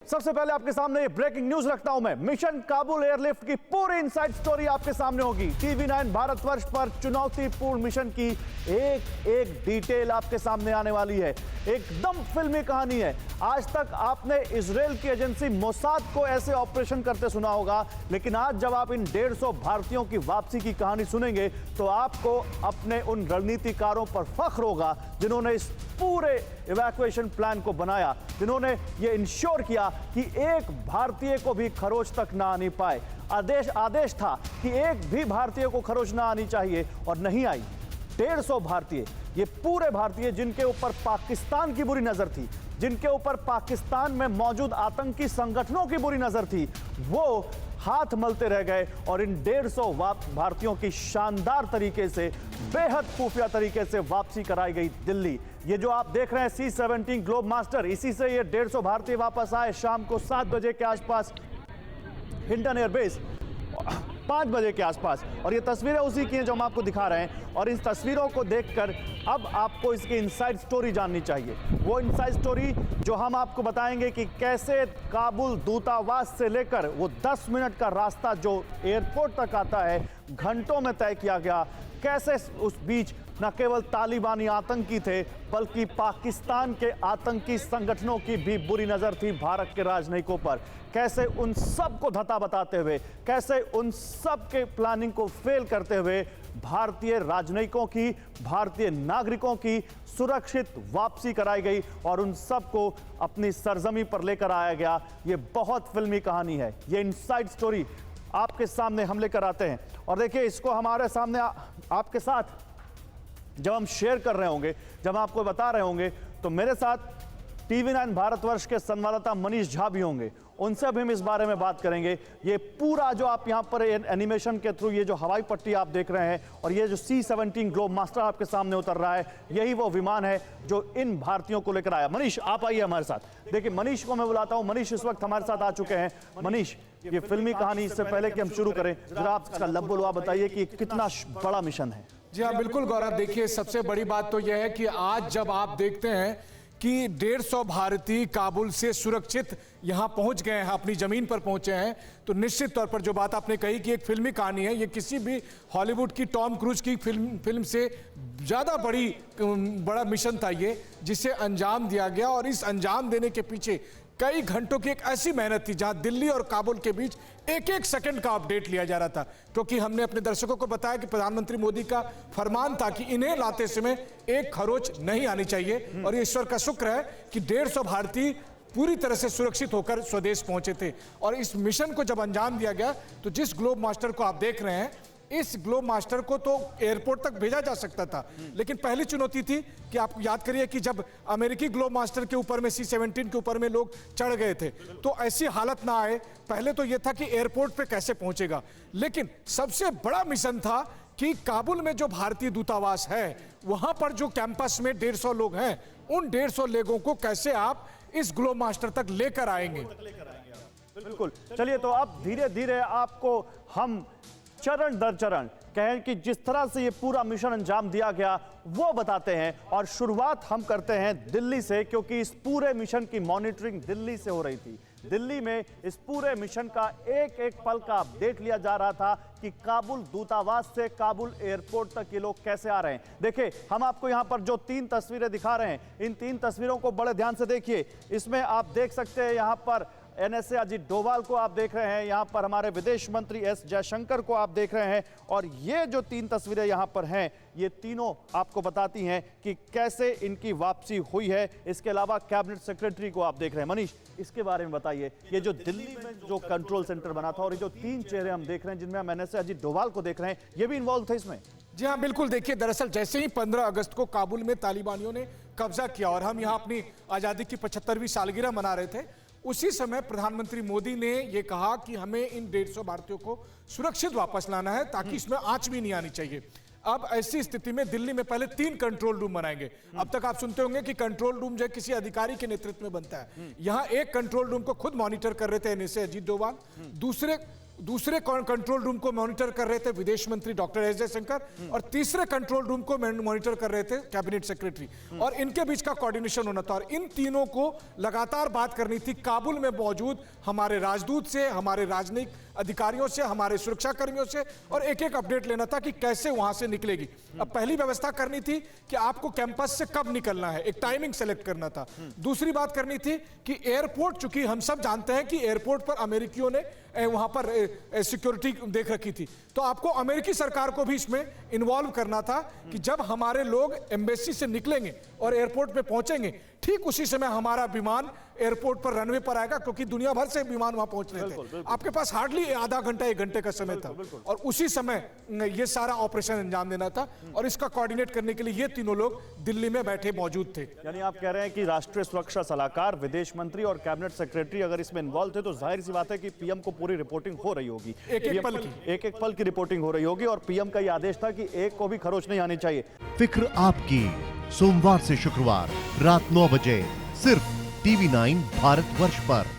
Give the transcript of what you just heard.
सबसे पहले आपके सामने ये ब्रेकिंग न्यूज रखता हूं मैं। मिशन काबुल एयरलिफ्ट की पूरी इनसाइड स्टोरी आपके सामने होगी। TV9 भारतवर्ष पर चुनौतीपूर्ण मिशन की एक एक डिटेल आपके सामने आने वाली है। एकदम फिल्मी कहानी है। आज तक आपने इजराइल की एजेंसी मोसाद को ऐसे ऑपरेशन करते सुना होगा, लेकिन आज जब आप इन 150 भारतीयों की वापसी की कहानी सुनेंगे तो आपको अपने उन रणनीतिकारों पर फख्र होगा जिन्होंने इस पूरे इवैक्यूएशन प्लान को बनाया, जिन्होंने ये इंश्योर किया कि एक भारतीय को भी खरोच तक ना आनी पाए। आदेश था कि एक भी भारतीय को खरोच ना आनी चाहिए और नहीं आई। 150 भारतीय, ये पूरे भारतीय जिनके ऊपर पाकिस्तान की बुरी नजर थी, जिनके ऊपर पाकिस्तान में मौजूद आतंकी संगठनों की बुरी नजर थी, वो हाथ मलते रह गए और इन 150 भारतीयों की शानदार तरीके से, बेहद खुफिया तरीके से वापसी कराई गई दिल्ली। ये जो आप देख रहे हैं C-17 ग्लोब मास्टर, इसी से ये 150 भारतीय वापस आए शाम को 7 बजे के आसपास हिंडन एयरबेस, 5 बजे के आसपास। और ये तस्वीरें उसी की हैं जो हम आपको दिखा रहे हैं। और इन तस्वीरों को देखकर अब आपको इसकी इनसाइड स्टोरी जाननी चाहिए। वो इनसाइड स्टोरी जो हम आपको बताएंगे कि कैसे काबुल दूतावास से लेकर वो 10 मिनट का रास्ता जो एयरपोर्ट तक आता है घंटों में तय किया गया। कैसे उस बीच न केवल तालिबानी आतंकी थे बल्कि पाकिस्तान के आतंकी संगठनों की भी बुरी नजर थी भारत के राजनयिकों पर। कैसे उन सब को धता बताते हुए, कैसे उन सब के प्लानिंग को फेल करते हुए भारतीय राजनयिकों की, भारतीय नागरिकों की सुरक्षित वापसी कराई गई और उन सब को अपनी सरजमी पर लेकर आया गया। ये बहुत फिल्मी कहानी है। ये इनसाइड स्टोरी आपके सामने हम लेकर आते हैं। और देखिए, इसको हमारे सामने आपके साथ जब हम शेयर कर रहे होंगे, जब आपको बता रहे होंगे, तो मेरे साथ TV9 भारतवर्ष के संवाददाता मनीष झा भी होंगे। उनसे भी हम इस बारे में बात करेंगे। ये पूरा जो आप यहाँ पर एनिमेशन के थ्रू ये जो हवाई पट्टी आप देख रहे हैं और ये जो C-17 ग्लोब मास्टर आपके सामने उतर रहा है, यही वो विमान है जो इन भारतीयों को लेकर आया। मनीष, आप आइए हमारे साथ। देखिए, मनीष को मैं बुलाता हूँ। मनीष इस वक्त हमारे साथ आ चुके हैं। मनीष, ये फिल्मी कहानी, इससे पहले कि हम शुरू करें, जरा आप इसका लब्बुलवा बताइए कि कितना बड़ा मिशन है। जी हाँ, बिल्कुल गौरव। देखिए, सबसे बड़ी बात तो यह है कि आज जब आप देखते हैं कि 150 भारतीय काबुल से सुरक्षित यहां पहुंच गए हैं, अपनी जमीन पर पहुंचे हैं, तो निश्चित तौर पर जो बात आपने कही कि एक फिल्मी कहानी है, ये किसी भी हॉलीवुड की टॉम क्रूज की फिल्म से ज़्यादा बड़ा मिशन था ये, जिसे अंजाम दिया गया। और इस अंजाम देने के पीछे कई घंटों की एक ऐसी मेहनत थी जहां दिल्ली और काबुल के बीच एक एक सेकंड का अपडेट लिया जा रहा था, क्योंकि हमने अपने दर्शकों को बताया कि प्रधानमंत्री मोदी का फरमान था कि इन्हें लाते समय एक खरोच नहीं आनी चाहिए। और ये ईश्वर का शुक्र है कि 150 भारतीय पूरी तरह से सुरक्षित होकर स्वदेश पहुंचे थे। और इस मिशन को जब अंजाम दिया गया तो जिस ग्लोब मास्टर को आप देख रहे हैं, इस ग्लोब मास्टर को तो एयरपोर्ट तक भेजा जा सकता था, लेकिन पहली चुनौती थी कि आप याद करिए कि जब अमेरिकी ग्लोब मास्टर के ऊपर में C-17 के ऊपर में लोग चढ़ गए थे तो ऐसी हालत ना आए। पहले तो यह था कि एयरपोर्ट पे कैसे पहुंचेगा, लेकिन सबसे बड़ा मिशन था कि काबुल में जो भारतीय दूतावास है वहां पर जो कैंपस में 150 लोग हैं, उन 150 लोगों को कैसे आप इस ग्लोब मास्टर तक लेकर आएंगे। बिल्कुल, चलिए तो अब धीरे धीरे आपको हम चरण दर चरण कहें कि जिस तरह से ये पूरा मिशन अंजाम दिया गया वो बताते हैं। और शुरुआत हम करते हैं दिल्ली से, क्योंकि इस पूरे मिशन की मॉनिटरिंग दिल्ली से हो रही थी। दिल्ली में इस पूरे मिशन का एक एक पल का अपडेट लिया जा रहा था कि काबुल दूतावास से काबुल एयरपोर्ट तक ये लोग कैसे आ रहे हैं। देखिए, हम आपको यहाँ पर जो 3 तस्वीरें दिखा रहे हैं, इन 3 तस्वीरों को बड़े ध्यान से देखिए। इसमें आप देख सकते हैं यहाँ पर NSA अजीत डोभाल को आप देख रहे हैं, यहाँ पर हमारे विदेश मंत्री S जयशंकर को आप देख रहे हैं। और ये जो 3 तस्वीरें यहाँ पर हैं, ये तीनों आपको बताती हैं कि कैसे इनकी वापसी हुई है। इसके अलावा कैबिनेट सेक्रेटरी को आप देख रहे हैं। मनीष, इसके बारे में बताइए। ये जो दिल्ली में जो कंट्रोल सेंटर बना था और ये जो 3 चेहरे हम देख रहे हैं जिनमें हम NSA अजीत डोभाल को देख रहे हैं, ये भी इन्वॉल्व थे इसमें? जी हाँ, बिल्कुल। देखिए, दरअसल जैसे ही 15 अगस्त को काबुल में तालिबानियों ने कब्जा किया और हम यहाँ अपनी आज़ादी की 75वीं सालगिरह मना रहे थे, उसी समय प्रधानमंत्री मोदी ने यह कहा कि हमें इन 150 भारतीयों को सुरक्षित वापस लाना है ताकि इसमें आंच भी नहीं आनी चाहिए। अब ऐसी स्थिति में दिल्ली में पहले 3 कंट्रोल रूम बनाएंगे। अब तक आप सुनते होंगे कि कंट्रोल रूम जो है किसी अधिकारी के नेतृत्व में बनता है। यहां एक कंट्रोल रूम को खुद मॉनिटर कर रहे थे NSA अजीत डोभाल, दूसरे दूसरे कंट्रोल रूम को मॉनिटर कर रहे थे विदेश मंत्री डॉक्टर एस जयशंकर, और तीसरे कंट्रोल रूम को मॉनिटर कर रहे थे कैबिनेट सेक्रेटरी, और इनके बीच का कोऑर्डिनेशन होना था। और इन तीनों को लगातार बात करनी थी काबुल में मौजूद हमारे राजदूत से, हमारे राजनयिक अधिकारियों से, हमारे सुरक्षा कर्मियों से, और एक एक अपडेट लेना था कि कैसे वहां से निकलेगी। अब पहली व्यवस्था करनी थी कि आपको कैंपस से कब निकलना है, एक टाइमिंग सेलेक्ट करना था। दूसरी बात करनी थी कि एयरपोर्ट, चूंकि हम सब जानते हैं कि एयरपोर्ट पर अमेरिकियों ने वहां पर सिक्योरिटी देख रखी थी, तो आपको अमेरिकी सरकार को भी इसमें इन्वॉल्व करना था कि जब हमारे लोग एम्बेसी से निकलेंगे और एयरपोर्ट पे पहुंचेंगे, ठीक उसी समय हमारा विमान एयरपोर्ट पर रनवे पर आएगा, क्योंकि दुनिया भर से विमान वहां पहुंच रहे थे। आपके पास हार्डली आधा घंटा 1 घंटे का समय था, और उसी समय ये सारा ऑपरेशन अंजाम देना था, और इसका कोऑर्डिनेट करने के लिए ये तीनों लोग दिल्ली में बैठे मौजूद थे। यानी आप कह रहे हैं कि राष्ट्रीय सुरक्षा सलाहकार, विदेश मंत्री और कैबिनेट सेक्रेटरी अगर इसमें इन्वॉल्व थे, तो जाहिर सी बात है कि पीएम को पूरी रिपोर्टिंग हो रही होगी, एक पल की रिपोर्टिंग हो रही होगी, और पीएम का ये आदेश था कि एक को भी खरोच नहीं आनी चाहिए। फिक्र आपकी, सोमवार से शुक्रवार रात 9 बजे सिर्फ TV9 भारतवर्ष पर।